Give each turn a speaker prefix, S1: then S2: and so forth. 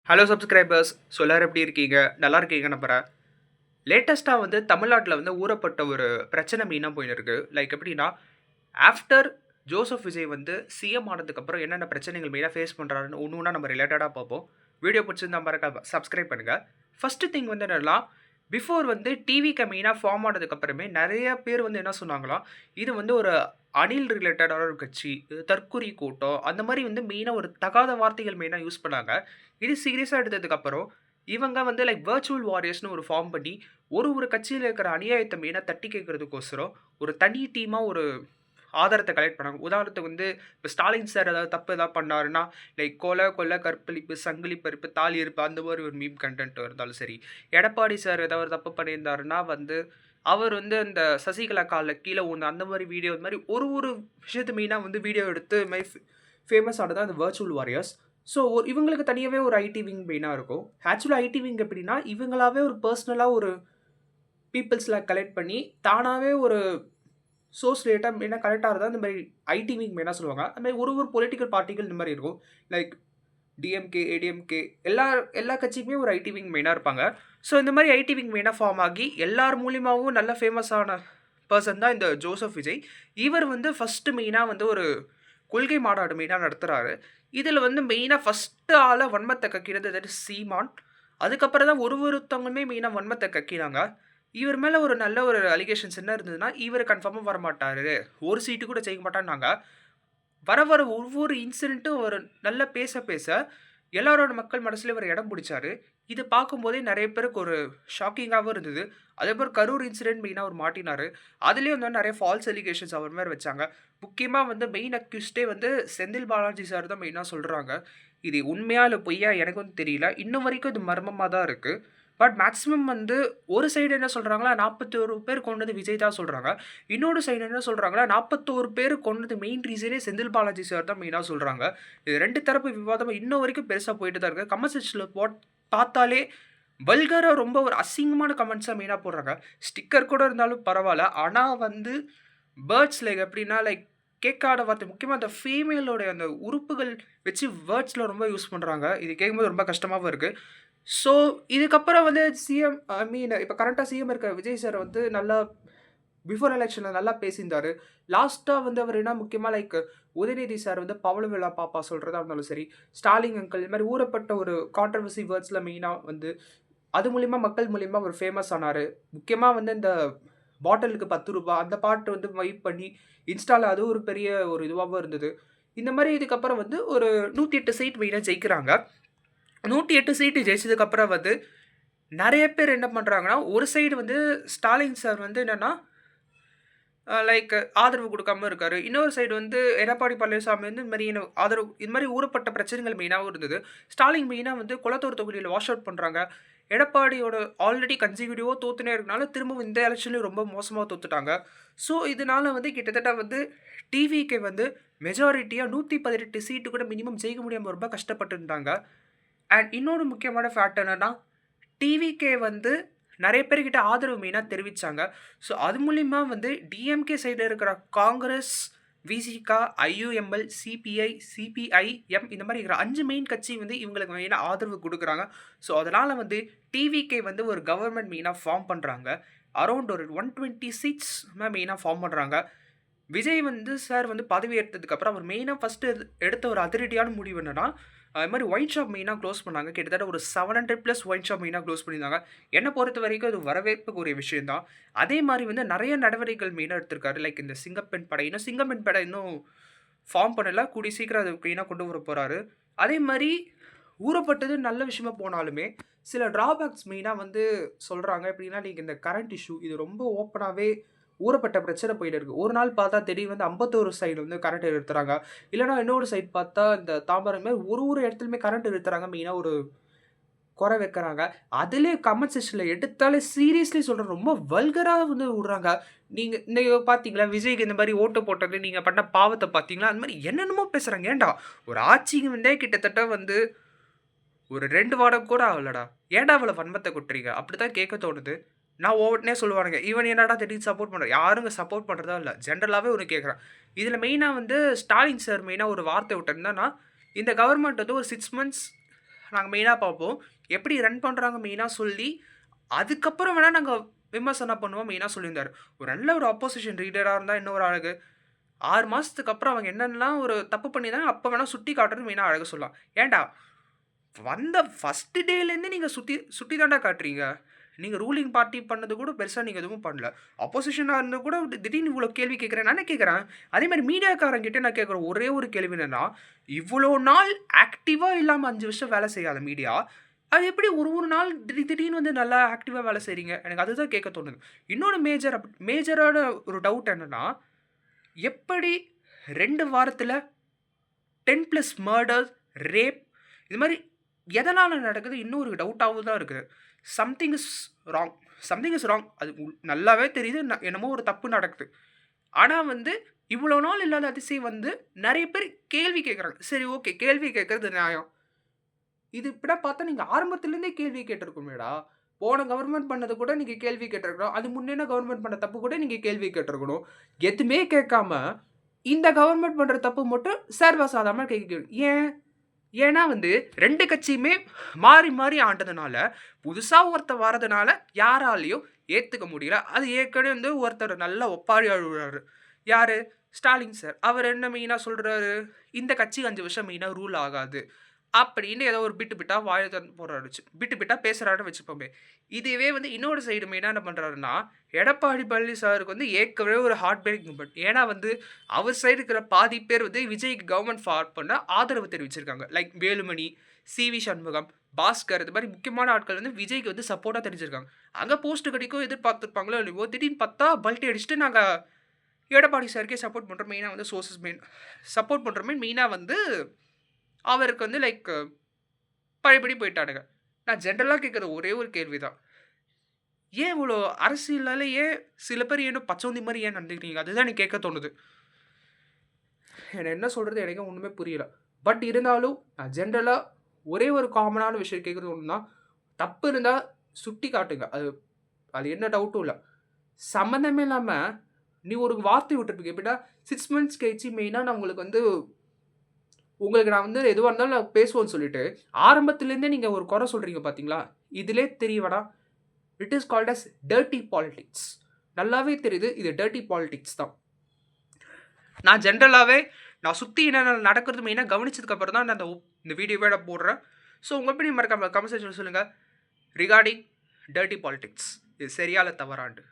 S1: Hello subscribers. So எல்லாரும் எப்படி இருக்கீங்க? நல்லா இருக்கீங்க நம்புறேன். லேட்டஸ்ட்டாக வந்து தமிழ்நாட்டில் வந்து ஊறப்பட்ட ஒரு பிரச்சனை மெயினாக போயின்னு இருக்கு. லைக் எப்படின்னா, ஆஃப்டர் ஜோசப் விஜய் வந்து சிஎம் ஆனதுக்கப்புறம் என்னென்ன பிரச்சனைகள் மெயினாக ஃபேஸ் பண்ணுறாருன்னு ஒன்று ஒன்றா நம்ம ரிலேட்டடாக பார்ப்போம். வீடியோ பிடிச்சிருந்தா மறக்காம சப்ஸ்கிரைப் பண்ணுங்கள். ஃபஸ்ட்டு திங் வந்து என்னன்னா, பிஃபோர் வந்து டிவிக்கு மெயினாக ஃபார்ம் ஆனதுக்கப்புறமே நிறைய பேர் வந்து என்ன சொன்னாங்களாம், இது வந்து ஒரு அணில் ரிலேட்டடான ஒரு கட்சி, இது தற்குறி கூட்டம், அந்த மாதிரி வந்து மெயினாக ஒரு தகாத வார்த்தைகள் மெயினாக யூஸ் பண்ணாங்க. இது சீரியஸாக எடுத்ததுக்கப்புறம் இவங்க வந்து லைக் வெர்ச்சுவல் வாரியர்ஸ்னு ஒரு ஃபார்ம் பண்ணி ஒரு ஒரு கட்சியில் இருக்கிற அநியாயத்தை மெயினாக தட்டி கேட்கறதுக்கோசரம் ஒரு தனி டீமாக ஒரு ஆதாரத்தை கலெக்ட் பண்ணாங்க. உதாரணத்துக்கு வந்து இப்போ ஸ்டாலின் சார் ஏதாவது தப்பு ஏதாவது பண்ணாருன்னா, லைக் கொலை, கொள்ளை, கற்பழிப்பு, சங்கிலி பறிப்பு, தாலி இருப்பு அந்த மாதிரி ஒரு மீம் கண்டென்ட் இருந்தாலும் சரி. எடப்பாடி சார் ஏதாவது தப்பு பண்ணியிருந்தாருன்னா வந்து, அவர் வந்து அந்த சசிகலா காலில் கீழே ஊழ்ந்த அந்த மாதிரி வீடியோ இந்த மாதிரி ஒரு ஒரு விஷயத்து மெயினாக வந்து வீடியோ எடுத்து மை ஃபேமஸ் ஆனது அந்த வெர்ச்சுவல் வாரியர்ஸ். ஸோ இவங்களுக்கு தனியாகவே ஒரு ஐடி விங் மெயினாக இருக்கும். ஆக்சுவலாக ஐடி விங் எப்படின்னா, இவங்களாவே ஒரு பர்சனலாக ஒரு பீப்புள்ஸில் கலெக்ட் பண்ணி தானாகவே ஒரு சோர்ஸ் டேட்டா மெயினாக கரெக்டாக இருந்தால் இந்த மாதிரி ஐடி விங் மெயினாக சொல்லுவாங்க. அந்த மாதிரி ஒரு ஒரு பொலிட்டிக்கல் பார்ட்டிகள் இந்த மாதிரி இருக்கும். லைக் டிஎம்கே, ஏடிஎம்கே எல்லா எல்லா கட்சிக்குமே ஒரு ஐடி விங் மெயினாக இருப்பாங்க. ஸோ இந்த மாதிரி ஐடி விங் மெயினாக ஃபார்ம் ஆகி எல்லார் மூலியமாகவும் நல்ல ஃபேமஸான பர்சன் தான் இந்த ஜோசப் விஜய். இவர் வந்து ஃபஸ்ட்டு மெயினாக வந்து ஒரு கொள்கை மாநாடு மெயினாக நடத்துகிறாரு. இதில் வந்து மெயினாக ஃபஸ்ட்டு ஆளாக வன்மத்தை கக்கிறது தட் இஸ் சீமான். அதுக்கப்புறம் தான் ஒருத்தவங்களுமே மெயினாக வன்மத்தை கக்கினாங்க. இவர் மேலே ஒரு நல்ல ஒரு அலிகேஷன்ஸ் என்ன இருந்ததுன்னா, இவர் கன்ஃபார்மாக வரமாட்டாரு, ஒரு சீட்டு கூட ஜெயிக்க மாட்டான்னாங்க. வர வர ஒவ்வொரு இன்சிடென்ட்டும் ஒரு நல்ல பேச பேச எல்லாரோட மக்கள் மனசுலேயும் ஒரு இடம் பிடிச்சாரு. இது பார்க்கும்போதே நிறைய பேருக்கு ஒரு ஷாக்கிங்காகவும் இருந்தது. அதேபோல் கரூர் இன்சிடென்ட் மெயினாக அவர் மாட்டினார். அதுலேயும் வந்து நிறைய ஃபால்ஸ் அலிகேஷன்ஸ் அவர் மேலே வச்சாங்க. முக்கியமாக வந்து மெயின் அக்யூஸ்டே வந்து செந்தில் பாலாஜி சார் தான் மெயினாக சொல்கிறாங்க. இது உண்மையா இல்லை பொய்யா எனக்கு வந்து தெரியல. இன்னும் வரைக்கும் இது மர்மமாக தான் இருக்குது. பட் மேக்ஸிமம் வந்து ஒரு சைடு என்ன சொல்கிறாங்களா, 41 பேர் கொண்டது விஜய் தான் சொல்கிறாங்க. இன்னொரு சைடு என்ன சொல்கிறாங்களா, 41 பேர் கொண்டது மெயின் ரீசனே செந்தில் பாலாஜி சார் தான் மெயினாக சொல்கிறாங்க. இது ரெண்டு தரப்பு விவாதம் இன்னும் வரைக்கும் பெருசாக போயிட்டு தான் இருக்குது. கமெண்ட் செக்ஷனில் பார்த்தாலே வல்கராக ரொம்ப ஒரு அசிங்கமான கமெண்ட்ஸாக மெயினாக போடுறாங்க. ஸ்டிக்கர் கூட இருந்தாலும் பரவாயில்ல. ஆனால் வந்து பேர்ட்ஸ் லைக் எப்படின்னா லைக் கேட்காத வார்த்தை, முக்கியமாக அந்த ஃபீமேலோடைய அந்த உறுப்புகள் வச்சு வேர்ட்ஸில் ரொம்ப யூஸ் பண்ணுறாங்க. இது கேட்கும்போது ரொம்ப கஷ்டமாகவும் இருக்குது. ஸோ இதுக்கப்புறம் வந்து சிஎம் ஐ மீன் இப்போ கரண்ட்டாக சிஎம் இருக்கிற விஜய் சார் வந்து நல்லா பிஃபோர் எலெக்ஷனில் நல்லா பேசியிருந்தார். லாஸ்ட்டாக வந்து அவர் என்ன முக்கியமாக லைக் உதயநிதி சார் வந்து பவள விழா பாப்பா சொல்கிறதா இருந்தாலும் சரி, ஸ்டாலின் அங்கிள் இது மாதிரி ஊறப்பட்ட ஒரு கான்ட்ரவர்சி வேர்ட்ஸில் மெயினாக வந்து அது மூலிமா மக்கள் மூலிமா ஒரு ஃபேமஸ் ஆனார். முக்கியமாக வந்து இந்த பாட்டிலுக்கு 10 ரூபா அந்த பாட்டு வந்து வைப் பண்ணி இன்ஸ்டாவில் அது ஒரு பெரிய ஒரு இதுவாகவும் இருந்தது. இந்த மாதிரி இதுக்கப்புறம் வந்து ஒரு 108 சீட் மெயினாக ஜெயிக்கிறாங்க. 108 சீட்டு ஜெயிச்சதுக்கப்புறம் வந்து நிறைய பேர் என்ன பண்ணுறாங்கன்னா, ஒரு சைடு வந்து ஸ்டாலின் சார் வந்து என்னென்னா லைக் ஆதரவு கொடுக்காம இருக்காரு. இன்னொரு சைடு வந்து எடப்பாடி பழனிசாமி வந்து இந்த மாதிரி ஆதரவு இது மாதிரி ஊறப்பட்ட பிரச்சனைகள் மெயினாகவும் இருந்தது. ஸ்டாலின் மெயினாக வந்து குளத்தூர் தொகுதியில் வாஷ் அவுட் பண்ணுறாங்க. எடப்பாடியோட ஆல்ரெடி கன்சிக்யூட்டிவாக தோத்துனே இருக்கனால திரும்ப இந்த எலெக்ஷன்லையும் ரொம்ப மோசமாக தோத்துட்டாங்க. ஸோ இதனால் வந்து கிட்டத்தட்ட வந்து டிவிக்கு வந்து மெஜாரிட்டியாக 118 சீட்டு கூட மினிமம் ஜெயிக்க முடியாமல் ரொம்ப கஷ்டப்பட்டு இருந்தாங்க. அண்ட் இன்னொரு முக்கியமான ஃபேக்ட் என்னென்னா, டிவிகே வந்து நிறைய பேர்கிட்ட ஆதரவு மெயினாக தெரிவித்தாங்க. ஸோ அது மூலிமா வந்து டிஎம்கே சைடில் இருக்கிற Congress, Visika, IUML, CBI, CPIM இந்த மாதிரி இருக்கிற 5 மெயின் கட்சி வந்து இவங்களுக்கு மெயினாக ஆதரவு கொடுக்குறாங்க. ஸோ அதனால் வந்து டிவிகே வந்து ஒரு கவர்மெண்ட் மெயினாக ஃபார்ம் பண்ணுறாங்க. அரௌண்ட் ஒரு 120 சீட்ஸ் மெயினாக ஃபார்ம் பண்ணுறாங்க. விஜய் வந்து சார் வந்து பதவி ஏற்றதுக்கப்புறம் அவர் மெயினாக ஃபஸ்ட்டு எடுத்த ஒரு அதிரடியான முடிவு என்னென்னா, அது மாதிரி ஒயின் ஷாப் மெயினாக க்ளோஸ் பண்ணாங்க. கிட்டத்தட்ட ஒரு 700+ ஒயின் ஷாப் மெயினாக க்ளோஸ் பண்ணியிருந்தாங்க. என்னை பொறுத்த வரைக்கும் அது வரவேற்புக்குரிய விஷயம் தான். அதே மாதிரி வந்து நிறைய நடவடிக்கைகள் மெயினாக எடுத்திருக்காரு. லைக் இந்த சிங்கப்பெண் படை சிங்கப்பெண் படை இன்னும் ஃபார்ம் பண்ணலை. கூடிய சீக்கிரம் அது மெயினாக கொண்டு வர போகிறாரு. அதே மாதிரி ஊறப்பட்டது நல்ல விஷயமா போனாலுமே சில ட்ராபேக்ஸ் மெயினாக வந்து சொல்கிறாங்க. எப்படின்னா, நீங்கள் இந்த கரண்ட் இஷ்யூ இது ரொம்ப ஓப்பனாகவே ஊறப்பட்ட பிரச்சனை போயிட்டு இருக்குது. ஒரு நாள் பார்த்தா திடீர்னு வந்து 51 சைடு வந்து கரண்ட் நிறுத்துறாங்க. இல்லைனா இன்னொரு சைடு பார்த்தா இந்த தாம்பரம் மாதிரி ஒரு இடத்துலையுமே கரண்ட் நிறுத்துறாங்க. மெயினாக ஒரு குறை வைக்கிறாங்க. அதிலே கமெண்ட் செக்ஷனில் எடுத்தாலே சீரியஸ்லி சொல்கிறேன், ரொம்ப வல்கராக வந்து விடுறாங்க. நீங்கள் பார்த்தீங்களா, விஜய்க்கு இந்த மாதிரி ஓட்டு போட்டது நீங்கள் பண்ண பாவத்தை பார்த்தீங்களா, அந்த மாதிரி என்னென்னமோ பேசுகிறாங்க. ஏன்டா ஒரு ஆட்சிக்கு வந்தே கிட்டத்தட்ட வந்து ஒரு 2 வாரம் கூட ஆகலடா, ஏன்டா அவ்வளோ வன்மத்தை கொட்டுறீங்க? அப்படி தான் கேட்க தோணுது. நான் ஓவட்னே சொல்லுவானுங்க, இவன் என்னடா திடீர்னு சப்போர்ட் பண்ணுற, யாருங்க சப்போர்ட் பண்ணுறதா இல்லை, ஜென்ரலாகவே ஒன்று கேட்குறேன். இதில் மெயினாக வந்து ஸ்டாலின் சார் மெயினாக ஒரு வார்த்தை விட்டு என்னன்னா, இந்த கவர்மெண்ட் வந்து ஒரு 6 months நாங்கள் மெயினாக பார்ப்போம். எப்படி ரன் பண்ணுறாங்க மெயினாக சொல்லி, அதுக்கப்புறம் வேணால் நாங்கள் விமர்சனம் பண்ணுவோம் மெயினாக சொல்லியிருந்தார். ஒரு நல்ல ஒரு ஆப்போசிஷன் ரீடராக இருந்தால் இன்னொரு அழகு. 6 மாதத்துக்கு அப்புறம் அவங்க என்னென்னலாம் ஒரு தப்பு பண்ணியிருந்தாங்க அப்போ வேணால் சுட்டி காட்டுறது மெயினாக அழகாக சொல்லலாம். ஏன்டா வந்த ஃபஸ்ட்டு டேலேருந்து நீங்கள் சுற்றி சுற்றி தாண்டா காட்டுறீங்க. நீங்கள் ரூலிங் பார்ட்டி பண்ணது கூட பெருசாக நீங்கள் எதுவும் பண்ணல. அப்போசிஷனாக இருந்து கூட திடீர்னு இவ்வளோ கேள்வி கேட்குறேன் நானே கேட்குறேன். அதேமாதிரி மீடியாக்காரங்கிட்ட நான் கேட்குற ஒரே ஒரு கேள்வி என்னென்னா, இவ்வளோ நாள் ஆக்டிவாக இல்லாமல் 5 வருஷம் வேலை செய்யாத மீடியா, அது எப்படி ஒரு நாள் திடீர்னு வந்து நல்லா ஆக்டிவாக வேலை செய்கிறீங்க? எனக்கு அதுதான் கேட்க தோணுது. இன்னொன்று மேஜரான ஒரு டவுட் என்னென்னா, எப்படி 2 வாரத்தில் 10+ மர்டர்ஸ், ரேப் இது மாதிரி எதனால் நடக்குது இன்னும் ஒரு டவுட்டாகவும் தான் இருக்குது. Something is wrong. அது நல்லாவே தெரியுது என்னமோ ஒரு தப்பு நடக்குது. ஆனால் வந்து இவ்வளோ நாள் இல்லாத அதிசயம் வந்து நிறைய பேர் கேள்வி கேட்குறாங்க. சரி ஓகே, கேள்வி கேட்குறது நியாயம். இது இப்படி பார்த்தா நீங்கள் ஆரம்பத்துலேருந்தே கேள்வி கேட்டிருக்கணுமேடா. போன கவர்மெண்ட் பண்ணது கூட நீங்கள் கேள்வி கேட்டிருக்கணும். அது முன்னே கவர்மெண்ட் பண்ண தப்பு கூட நீங்கள் கேள்வி கேட்டிருக்கணும். எதுவுமே கேட்காம இந்த கவர்மெண்ட் பண்ணுற தப்பு மட்டும் சர்வசாதாரணமாக கேட்க. ஏன்னா வந்து 2 கட்சியுமே மாறி மாறி ஆண்டதுனால, புதுசாக ஒருத்தர் வரதுனால யாராலையும் ஏற்றுக்க முடியல. அது ஏற்கனவே வந்து ஒருத்தர் நல்ல ஒப்பாரி அழுகுறாரு. யார்? ஸ்டாலின் சார். அவர் என்ன மெயினாக சொல்கிறாரு, இந்த கட்சி 5 வருஷம் மெயினாக ரூல் ஆகாது அப்படின்னு ஏதோ ஒரு பிட்டாக வாயை திறந்து போடுறாரு. பிட்டாக பேசுகிறாருன்னு வச்சுப்போமே. இதுவே வந்து இன்னொரு சைடு மெயினாக என்ன பண்ணுறாருன்னா, எடப்பாடி பழனிசாமிக்கு வந்து ஏற்கனவே ஒரு ஹார்ட் பிரேக் மூமெண்ட். ஏன்னா வந்து அவர் சைடு இருக்கிற பாதி பேர் வந்து விஜய்க்கு கவர்மெண்ட் ஃபார்ம் பண்ண ஆதரவு தெரிவிச்சிருக்காங்க. லைக் வேலுமணி, சிவி சண்முகம், பாஸ்கர் இது மாதிரி முக்கியமான ஆட்கள் வந்து விஜய்க்கு வந்து சப்போர்ட்டாக தெரிஞ்சிருக்காங்க. அங்கே போஸ்ட் கிடைக்கும் எதிர்பார்த்துருப்பாங்களோ இல்லையோ, திடீர்னு பார்த்தா பல்ட்டி அடிச்சுட்டு நாங்கள் எடப்பாடி சாருக்கே சப்போர்ட் பண்ணுறோம். மெயினாக வந்து சோர்சஸ் சப்போர்ட் பண்ணுறோமே மெயினாக வந்து அவருக்கு வந்து லைக் பழையபடி போயிட்டானுங்க. நான் ஜென்ரலாக கேட்குற ஒரே ஒரு கேள்வி தான். ஏன் இவ்வளோ அரசியலால் ஏன் சில பேர் ஏன் பச்சோந்தி மாதிரி ஏன் நடந்துக்கிறீங்க? அதுதான் எனக்கு கேட்க தோணுது. எனக்கு என்ன சொல்கிறது எனக்கு ஒன்றுமே புரியல. பட் இருந்தாலும் நான் ஜென்ரலாக ஒரே ஒரு காமனான விஷயம் கேட்குறது ஒன்று தான். தப்பு இருந்தால் சுட்டி காட்டுங்க. அது என்ன டவுட்டும் இல்லை. சம்மந்தமே இல்லாமல் நீ ஒரு வார்த்தை விட்டுருப்பீங்க. எப்படின்னா 6 மந்த்ஸ் கழிச்சு மெயினாக நான் உங்களுக்கு நான் வந்து எதுவாக இருந்தாலும் நான் பேசுவோன்னு சொல்லிட்டு ஆரம்பத்துலேருந்தே நீங்கள் ஒரு குறை சொல்கிறீங்க பார்த்தீங்களா? இதிலே தெரியவடா, it is called as dirty politics. நல்லாவே தெரியுது இது டர்ட்டி பாலிடிக்ஸ் தான். நான் ஜென்ரலாகவே நான் சுற்றி என்ன நடக்கிறது மெயினாக கவனிச்சதுக்கப்புறம் தான் நான் இந்த வீடியோவே நான் போடுறேன். ஸோ உங்கள் எப்படி மறக்காம கமெண்ட் செக்ஷனில் சொல்லுங்கள் ரிகார்டிங் டர்ட்டி பாலிடிக்ஸ். இது சரியா இல்லை தவறாண்டு.